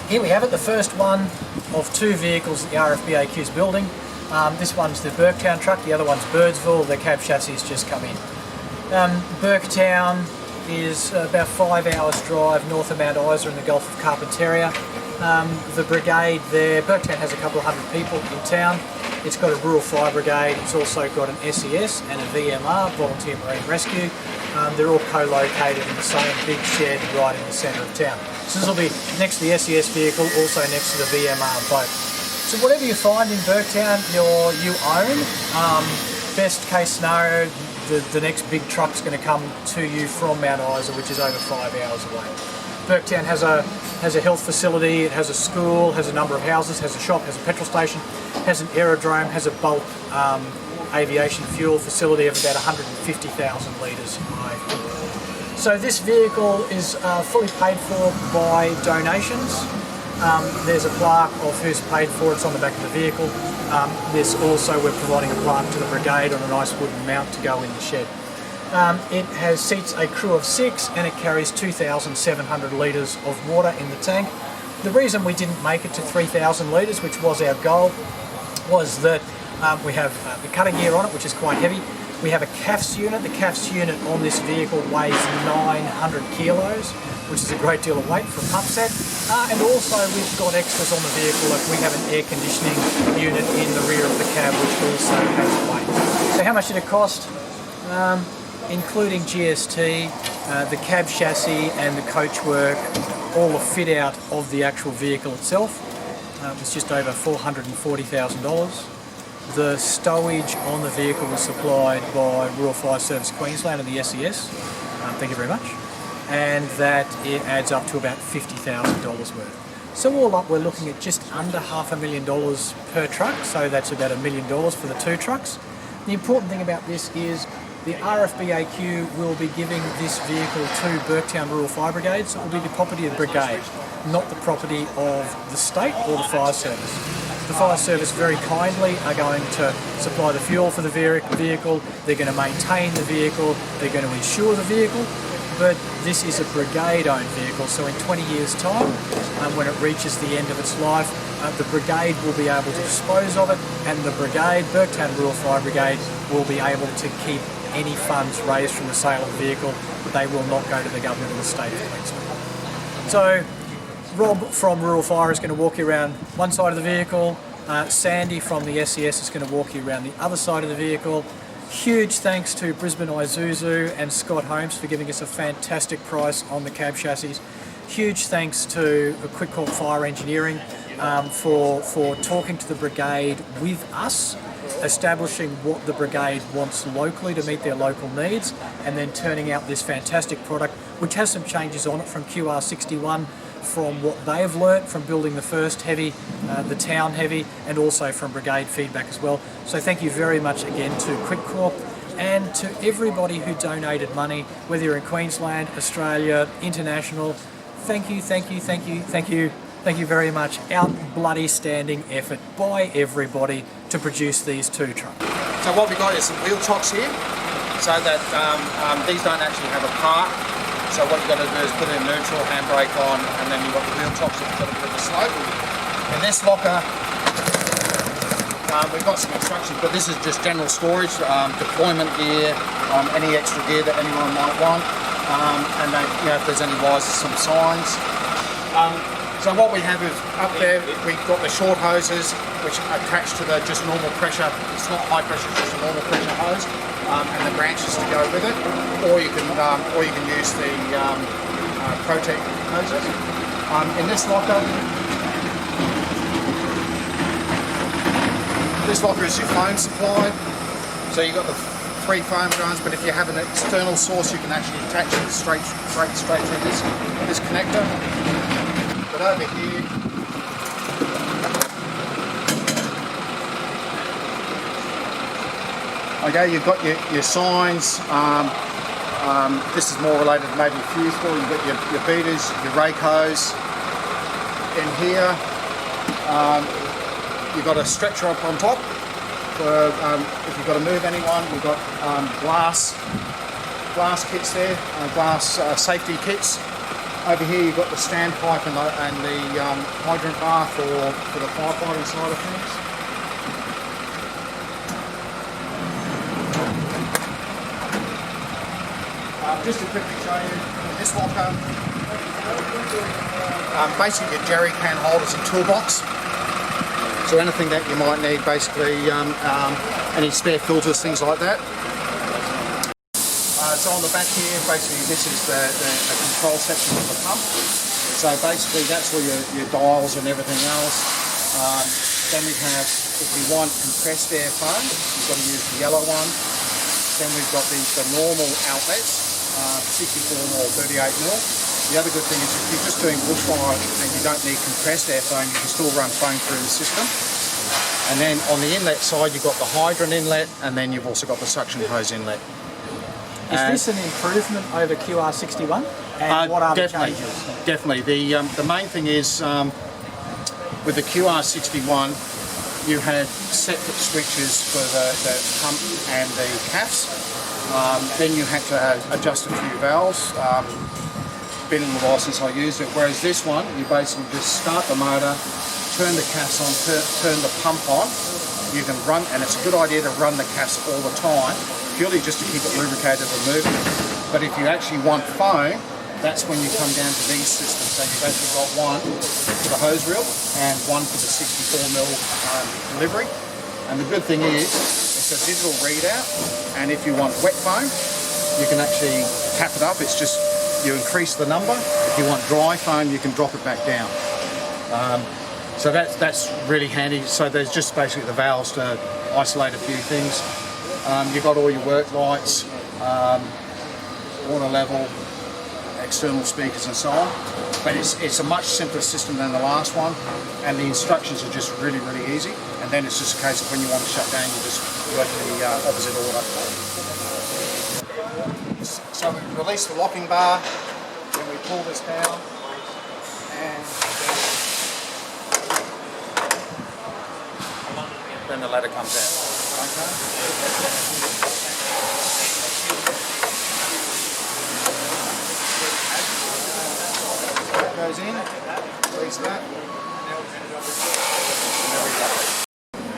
Here we have it, the first one of two vehicles that the RFBAQ is building. This one's the Burketown truck, the other one's Birdsville. The cab chassis has just come in. Burketown is about 5 hours drive north of Mount Isa in the Gulf of Carpentaria. The brigade there, Burketown has a couple of hundred people in town. It's got a rural fire brigade, it's also got an SES and a VMR, Volunteer Marine Rescue. They're all co-located in the same big shed right in the centre of town. So this will be next to the SES vehicle, also next to the VMR boat. So whatever you find in Burketown you own, best case scenario, the next big truck's going to come to you from Mount Isa, which is over 5 hours away. Burketown has a health facility, it has a school, has a number of houses, has a shop, has a petrol station, has an aerodrome, has a bulk aviation fuel facility of about 150,000 litres. So this vehicle is fully paid for by donations. There's a plaque of who's paid for it, it's on the back of the vehicle. This also, we're providing a plaque to the brigade on a nice wooden mount to go in the shed. It seats a crew of 6 and it carries 2,700 litres of water in the tank. The reason we didn't make it to 3,000 litres, which was our goal, was that we have the cutting gear on it, which is quite heavy. We have a CAFS unit. The CAFS unit on this vehicle weighs 900 kilos, which is a great deal of weight for a pump set. And also we've got extras on the vehicle, like we have an air conditioning unit in the rear of the cab, which also has weight. So how much did it cost? Including GST, the cab chassis and the coachwork, all the fit out of the actual vehicle itself, was just over $440,000. The stowage on the vehicle was supplied by Rural Fire Service Queensland and the SES, thank you very much, and that it adds up to about $50,000 worth. So all up we're looking at just under $500,000 per truck, so that's about $1 million for the two trucks. The important thing about this is the RFBAQ will be giving this vehicle to Burketown Rural Fire Brigade, so it will be the property of the brigade, not the property of the state or the fire service. The fire service very kindly are going to supply the fuel for the vehicle, they're going to maintain the vehicle, they're going to insure the vehicle, but this is a brigade-owned vehicle, so in 20 years' time, when it reaches the end of its life, the brigade will be able to dispose of it, and the brigade, Burketown Rural Fire Brigade, will be able to keep any funds raised from the sale of the vehicle, but they will not go to the government of the state of Queensland. So Rob from Rural Fire is going to walk you around one side of the vehicle, Sandy from the SES is going to walk you around the other side of the vehicle. Huge thanks to Brisbane Isuzu and Scott Holmes for giving us a fantastic price on the cab chassis. Huge thanks to Quick Corp Fire Engineering for talking to the brigade with us, establishing what the brigade wants locally to meet their local needs, and then turning out this fantastic product, which has some changes on it from QR61, from what they've learnt from building the first heavy, the town heavy, and also from brigade feedback as well. So thank you very much again to Quick Corp and to everybody who donated money, whether you're in Queensland, Australia, international. Thank you, thank you, thank you, thank you. Thank you very much. Out bloody standing effort by everybody to produce these two trucks. So what we got is some wheel chocks here, so that these don't actually have a park. So what you've got to do is put it in neutral, handbrake on, and then you've got the wheel chocks that you've got to put the slope. In this locker, we've got some instructions, but this is just general storage, deployment gear, any extra gear that anyone might want, and then, if there's any wires, some signs. So what we have is up there, we've got the short hoses, which are attached to the just normal pressure. It's not high pressure, it's just a normal pressure hose, and the branches to go with it. Or you can use the Protec hoses. In this locker is your foam supply. So you've got the 3 foam drums, but if you have an external source, you can actually attach it straight through this connector. But over here, okay, you've got your signs. This is more related to maybe fuse for. You've got your beaters, your rake hose. In here, you've got a stretcher up on top for if you've got to move anyone. We've got glass kits there, glass safety kits. Over here you've got the standpipe and the hydrant bar for the firefighting side of things. Just to quickly show you this locker, basically your jerry can holders and toolbox. So anything that you might need, basically any spare filters, things like that. So on the back here, basically this is the control section of the pump. So basically that's all your dials and everything else. Then we have, if you want compressed air foam, you've got to use the yellow one. Then we've got the normal outlets, 64 or 38 mil. The other good thing is if you're just doing bushfire and you don't need compressed air foam, you can still run foam through the system. And then on the inlet side, you've got the hydrant inlet, and then you've also got the suction hose inlet. Is this an improvement over QR61? And what are the changes? Definitely. The main thing is with the QR61, you had separate switches for the pump and the CAFs. Then you had to adjust a few valves. Been in the license, I used it. Whereas this one, you basically just start the motor, turn the CAFs on, turn the pump on. You can run, and it's a good idea to run the CAFs all the time, purely just to keep it lubricated and moving. But if you actually want foam, that's when you come down to these systems. So you've actually got one for the hose reel and one for the 64mm delivery. And the good thing is, it's a digital readout, and if you want wet foam, you can actually tap it up. It's just, you increase the number. If you want dry foam, you can drop it back down. So that's really handy. So there's just basically the valves to isolate a few things. You've got all your work lights, water level, external speakers and so on. But it's a much simpler system than the last one, and the instructions are just really, really easy. And then it's just a case of when you want to shut down, you just work in the opposite order. So we release the locking bar, then we pull this down, and then the ladder comes out. Okay. Goes in, release that.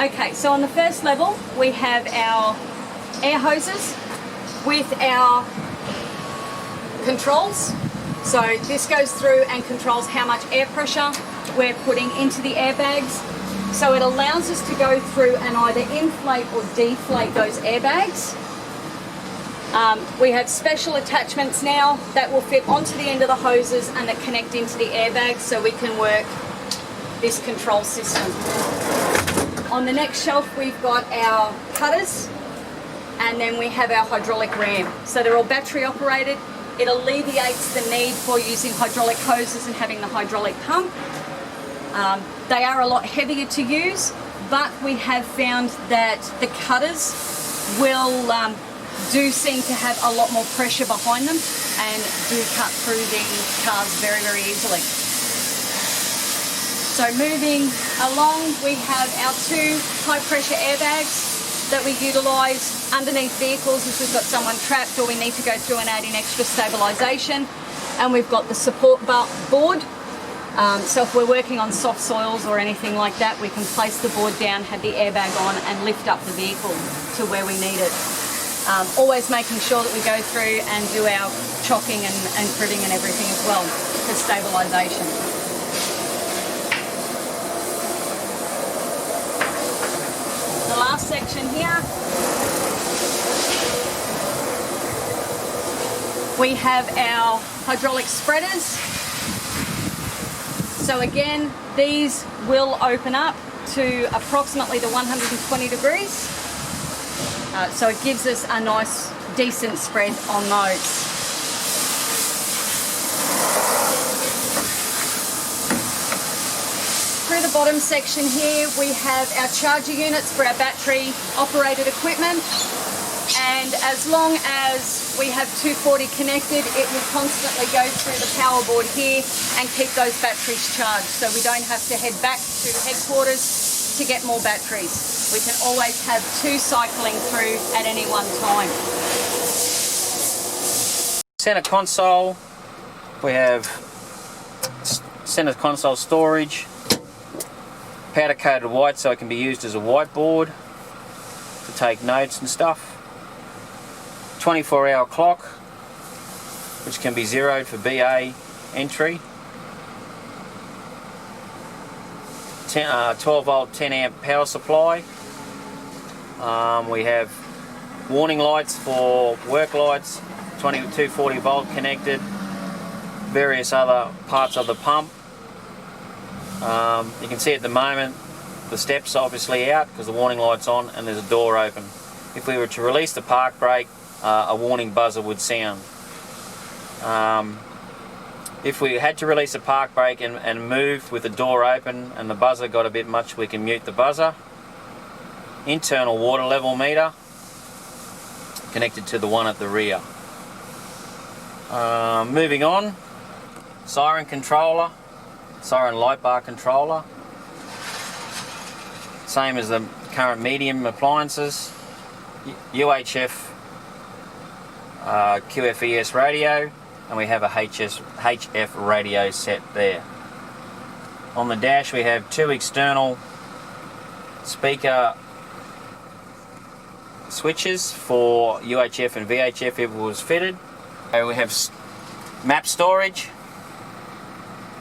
Okay, so on the first level we have our air hoses with our controls. So this goes through and controls how much air pressure we're putting into the airbags. So it allows us to go through and either inflate or deflate those airbags. We have special attachments now that will fit onto the end of the hoses and that connect into the airbags, so we can work this control system. On the next shelf we've got our cutters, and then we have our hydraulic ram. So they're all battery operated. It alleviates the need for using hydraulic hoses and having the hydraulic pump. They are a lot heavier to use, but we have found that the cutters will do seem to have a lot more pressure behind them and do cut through the cars very, very easily. So moving along, we have our two high pressure airbags that we utilise underneath vehicles if we've got someone trapped or we need to go through and add in extra stabilisation. And we've got the support board. So if we're working on soft soils or anything like that, we can place the board down, have the airbag on and lift up the vehicle to where we need it. Always making sure that we go through and do our chocking and cribbing and everything as well for stabilisation. The last section here, we have our hydraulic spreaders. So again, these will open up to approximately the 120 degrees. So it gives us a nice, decent spread on those. Through the bottom section here, we have our charger units for our battery operated equipment. And as long as we have 240 connected, it will constantly go through the power board here and keep those batteries charged. So we don't have to head back to headquarters to get more batteries. We can always have two cycling through at any one time. Center console, we have center console storage, powder coated white so it can be used as a whiteboard to take notes and stuff. 24-hour clock, which can be zeroed for BA entry. 12 volt 10 amp power supply. We have warning lights for work lights, 240 volt connected, various other parts of the pump. You can see at the moment the steps obviously out because the warning light's on and there's a door open. If we were to release the park brake, a warning buzzer would sound. If we had to release a park brake and move with the door open and the buzzer got a bit much, we can mute the buzzer. Internal water level meter connected to the one at the rear. Moving on, siren controller, siren light bar controller. Same as the current medium appliances. UHF QFES radio, and we have a HF radio set there. On the dash we have 2 external speaker switches for UHF and VHF if it was fitted. We have map storage,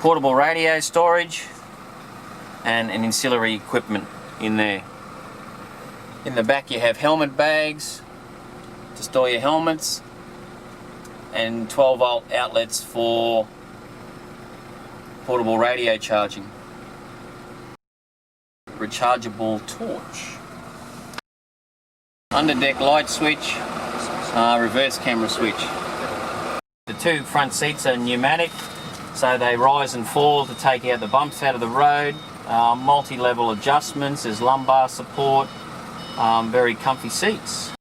portable radio storage, and an ancillary equipment in there. In the back you have helmet bags to store your helmets, and 12 volt outlets for portable radio charging. Rechargeable torch. Underdeck light switch, reverse camera switch. The 2 front seats are pneumatic, so they rise and fall to take out the bumps out of the road. Multi-level adjustments, there's lumbar support, very comfy seats.